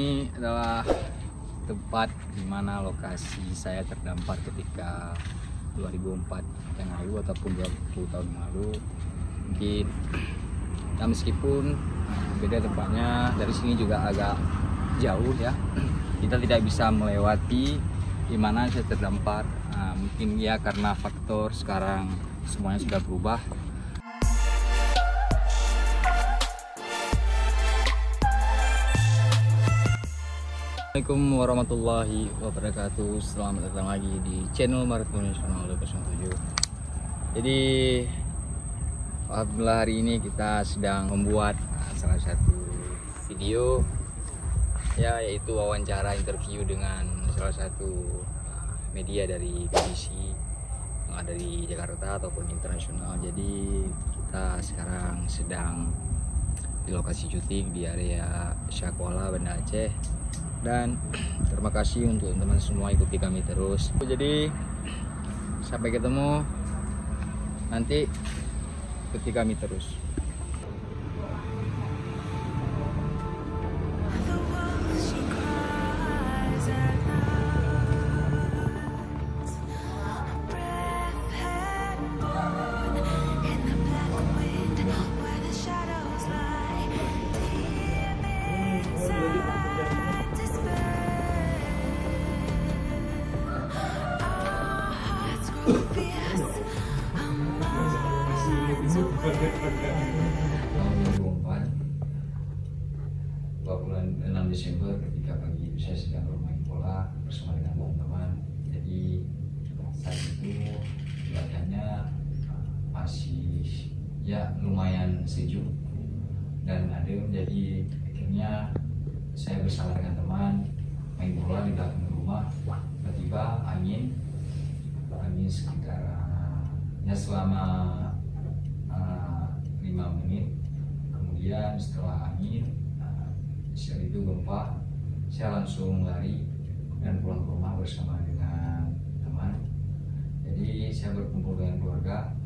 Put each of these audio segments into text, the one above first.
Ini adalah tempat di mana lokasi saya terdampar ketika 2004 yang lalu ataupun 20 tahun lalu. Mungkin ya, meskipun beda tempatnya, dari sini juga agak jauh ya. Kita tidak bisa melewati di mana saya terdampar. Mungkin ya karena faktor sekarang semuanya sudah berubah. Assalamualaikum warahmatullahi wabarakatuh. Selamat datang lagi di channel Marathon Nasional 207. Jadi alhamdulillah hari ini kita sedang membuat salah satu video ya, yaitu wawancara interview dengan salah satu media dari BBC yang ada di Jakarta ataupun internasional. Jadi kita sekarang sedang di lokasi syuting di area Syakuala, Banda Aceh. Dan terima kasih untuk teman-teman semua, ikuti kami terus. Jadi sampai ketemu nanti, ikuti kami terus. Bulan 6 Desember ketika pagi saya sedang bermain bola bersama dengan teman-teman. Jadi saat itu cuacanya masih ya lumayan sejuk dan adem. Jadi akhirnya saya bersama dengan teman main bola di belakang rumah. Tiba-tiba angin sekitar ya selama 5 menit. Kemudian setelah angin saat itu gempa, saya langsung lari dan pulang ke rumah bersama dengan teman. Jadi saya berkumpul dengan keluarga.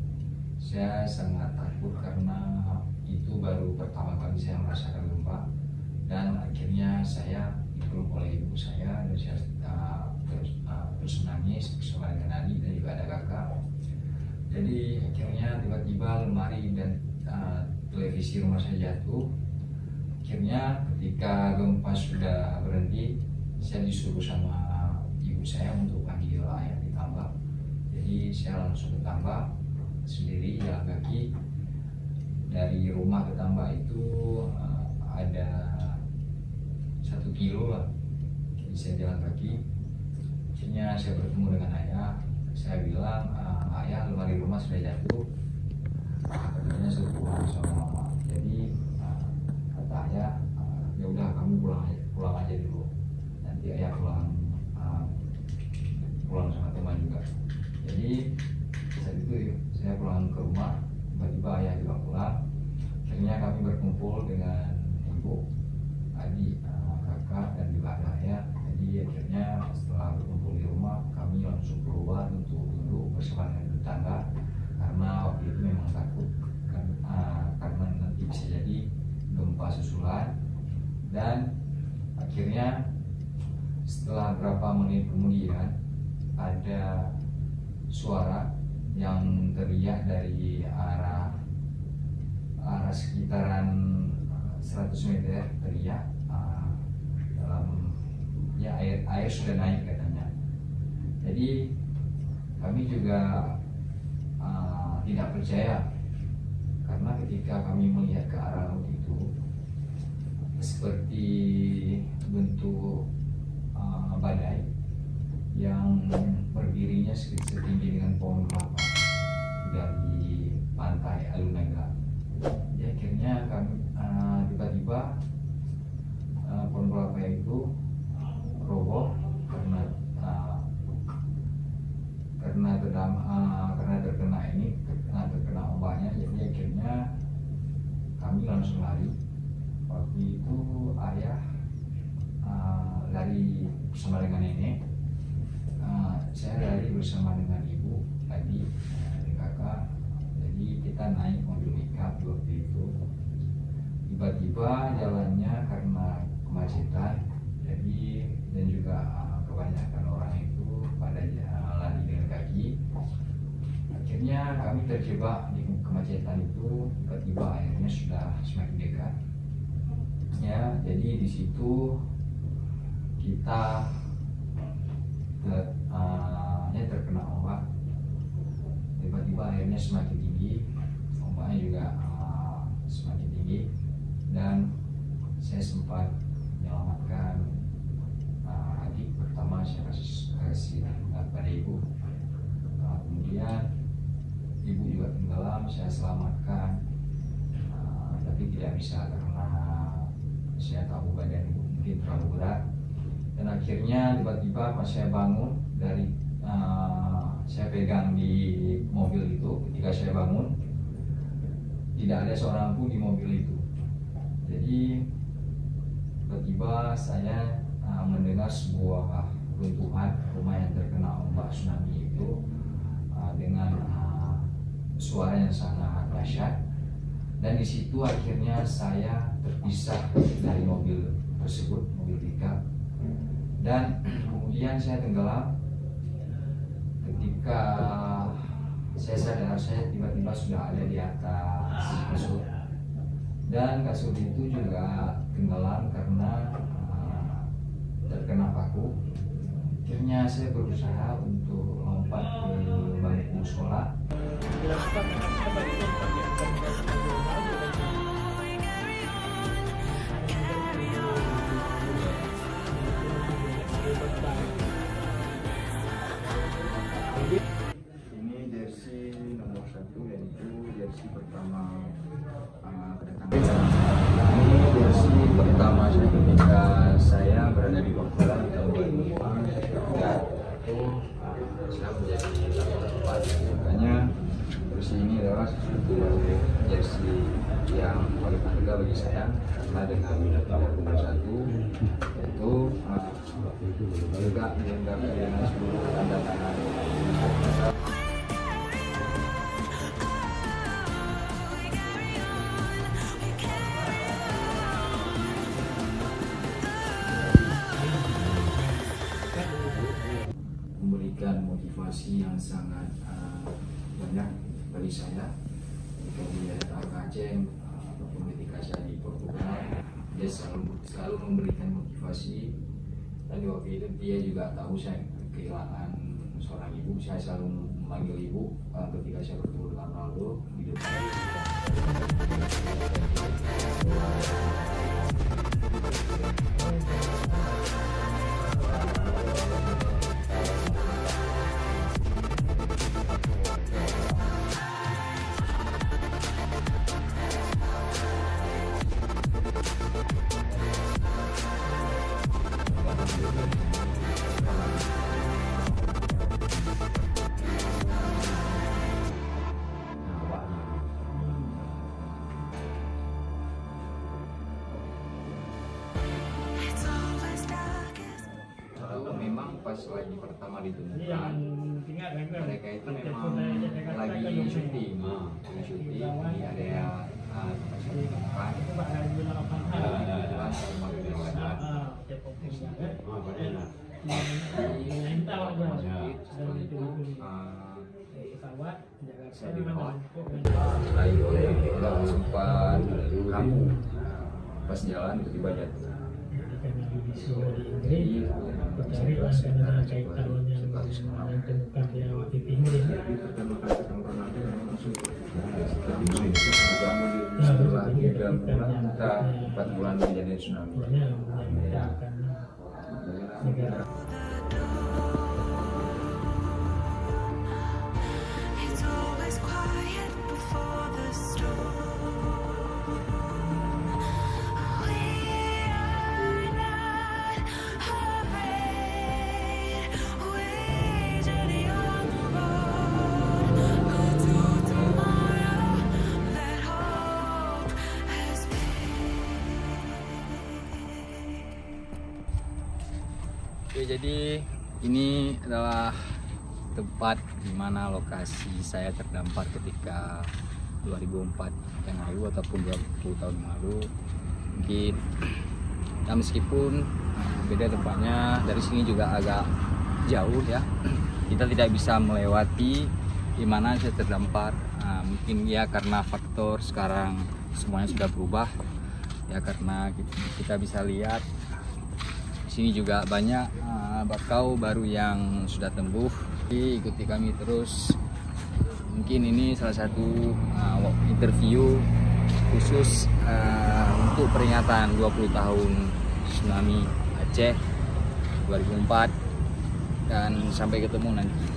Saya sangat takut karena itu baru pertama kali saya merasakan gempa, dan akhirnya saya dipeluk oleh ibu saya dan saya terus menangis bersama dengan adik dan juga ada kakak. Jadi akhirnya tiba-tiba lemari dan televisi rumah saya jatuh. Akhirnya ketika gempa sudah berhenti, saya disuruh sama ibu saya untuk panggil ayah di tambak. Jadi saya langsung ke tambak sendiri jalan kaki. Dari rumah ke tambak itu ada 1 kilo lah. Jadi saya jalan kaki. Akhirnya saya bertemu dengan ayah. Saya bilang, ayah, lemari rumah sudah jatuh. Katanya saya pulang sama mama. Jadi kata ayah, ya udah kamu pulang aja dulu. Nanti ayah pulang sama teman juga. Jadi saat itu saya pulang ke rumah, tiba-tiba ayah juga pulang. Akhirnya kami berkumpul dengan ibu, adik, kakak dan juga ayah. Jadi akhirnya setelah berkumpul di rumah, kami langsung keluar untuk duduk bersama dengan tetangga, karena waktu itu memang takut karena nanti bisa jadi gempa susulan. Dan akhirnya setelah berapa menit kemudian ada suara yang teriak dari arah sekitaran 100 meter, teriak dalam ya air sudah naik katanya. Jadi kami juga tidak percaya, karena ketika kami melihat ke arah laut itu seperti bentuk badai yang berdirinya setinggi dengan pohon kelapa dari pantai Alunaga. Jadi akhirnya kami tiba-tiba pohon kelapa itu roboh karena terkena ombaknya. Jadi akhirnya kami langsung lari. Waktu itu ayah lari bersama dengan nenek, saya lari bersama dengan ibu, adik, kakak. Jadi kita naik mobil pickup waktu itu. Tiba-tiba jalannya karena kemacetan, pergi dan juga kebanyakan orang itu pada lari dengan kaki. Akhirnya kami terjebak di kemacetan itu, tiba-tiba akhirnya sudah semakin dekat. Ya, jadi di situ kita terkena ombak. Tiba-tiba akhirnya semakin tinggi, ombaknya juga semakin tinggi, dan saya sempat menyelamatkan adik. Pertama saya kasih pada ibu, kemudian ibu juga tenggelam, saya selamatkan, tapi tidak bisa karena saya tahu badan ibu mungkin terlalu berat. Dan akhirnya tiba-tiba pas saya bangun dari saya pegang di mobil itu, ketika saya bangun tidak ada seorang pun di mobil itu. Jadi tiba-tiba saya mendengar sebuah runtuhan rumah yang terkena ombak tsunami itu dengan suara yang sangat dahsyat, dan di situ akhirnya saya terpisah dari mobil tersebut, mobil pickup, dan kemudian saya tenggelam. Ketika saya sadar, saya tiba-tiba sudah ada di atas kasur, dan kasur itu juga tenggelam karena terkena paku. Akhirnya saya berusaha untuk lompat ke bangku sekolah. Ini jersey nomor 1, yaitu jersey pertama kedatangan. Ini jersey pertama saya ketika saya berada di Papua di tahun 2005. Ya, itu saya menjadi tempat. Makanya jersey ini adalah jersey yang paling berharga bagi saya, karena dengan nomor 1 yaitu juga dilengkapi dengan seluruh tanda tangan. Memberikan motivasi yang sangat banyak bagi saya ketika dia datang ke Aceh ataupun ketika saya di Portugal. Dia selalu memberikan motivasi, dan di waktu itu dia juga tahu saya kehilangan seorang ibu. Saya selalu memanggil ibu ketika saya bertemu dengan Ronaldo di depan. Memang pas lagi pertama ditemukan, mereka itu memang lagi syuting, ini ada yang tempat saya ditemukan, kebetulan saya memanggil lewat saya dirawat. Setelah itu sempat kamu pas jalan tiba-tiba jatuh. Jadi setelah ditemukan dia waktu timur ya. Setelah 3 bulan kita 4 bulan kejadian tsunami. Oke, jadi ini adalah tempat di mana lokasi saya terdampar ketika 2004 yang lalu ataupun 20 tahun yang lalu. Mungkin ya meskipun Beda tempatnya, dari sini juga agak jauh ya. Kita tidak bisa melewati di mana saya terdampar. Mungkin ya karena faktor sekarang semuanya sudah berubah ya, karena kita bisa lihat di sini juga banyak bakau baru yang sudah tumbuh. Jadi ikuti kami terus. Mungkin ini salah satu interview khusus untuk peringatan 20 tahun tsunami Aceh 2004, dan sampai ketemu nanti.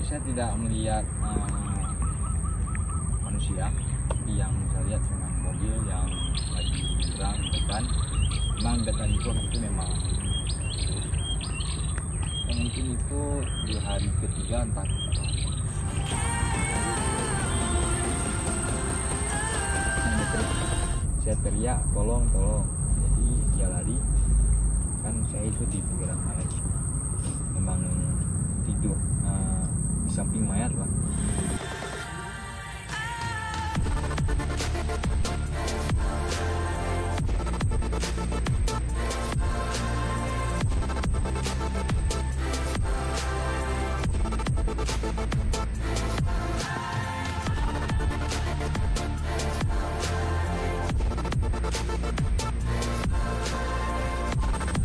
Saya tidak melihat manusia, yang saya lihat cuma mobil yang lagi menyeberang depan. Memang depan itu memang mungkin itu di hari ketiga entah. Saya teriak tolong, jadi dia lari, kan saya itu di pinggiran mayat, memang tidur di samping mayat lah.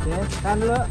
Oke, tahan dulu.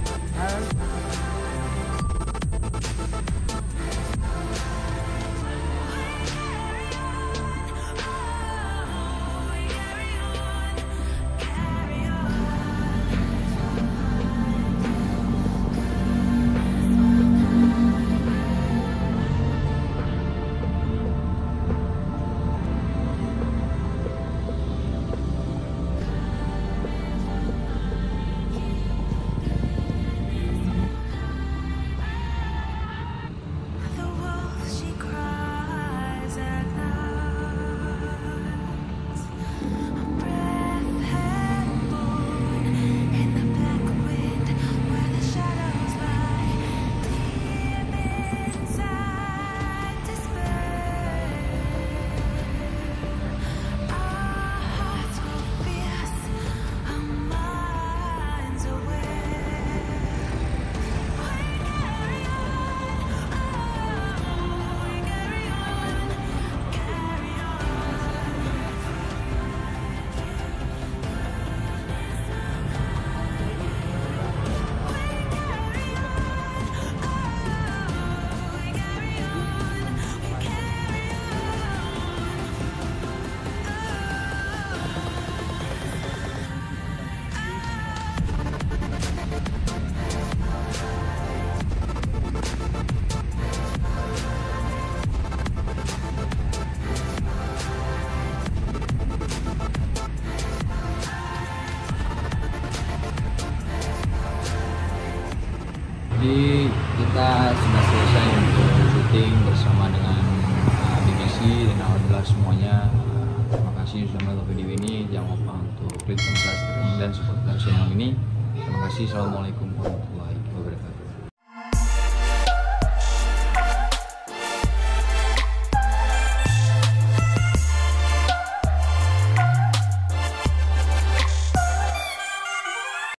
Jadi kita sudah selesai untuk syuting bersama dengan BBC, dan alhamdulillah semuanya. Terima kasih sudah menonton video ini. Jangan lupa untuk klik subscribe dan support channel ini. Terima kasih. Assalamualaikum warahmatullahi wabarakatuh.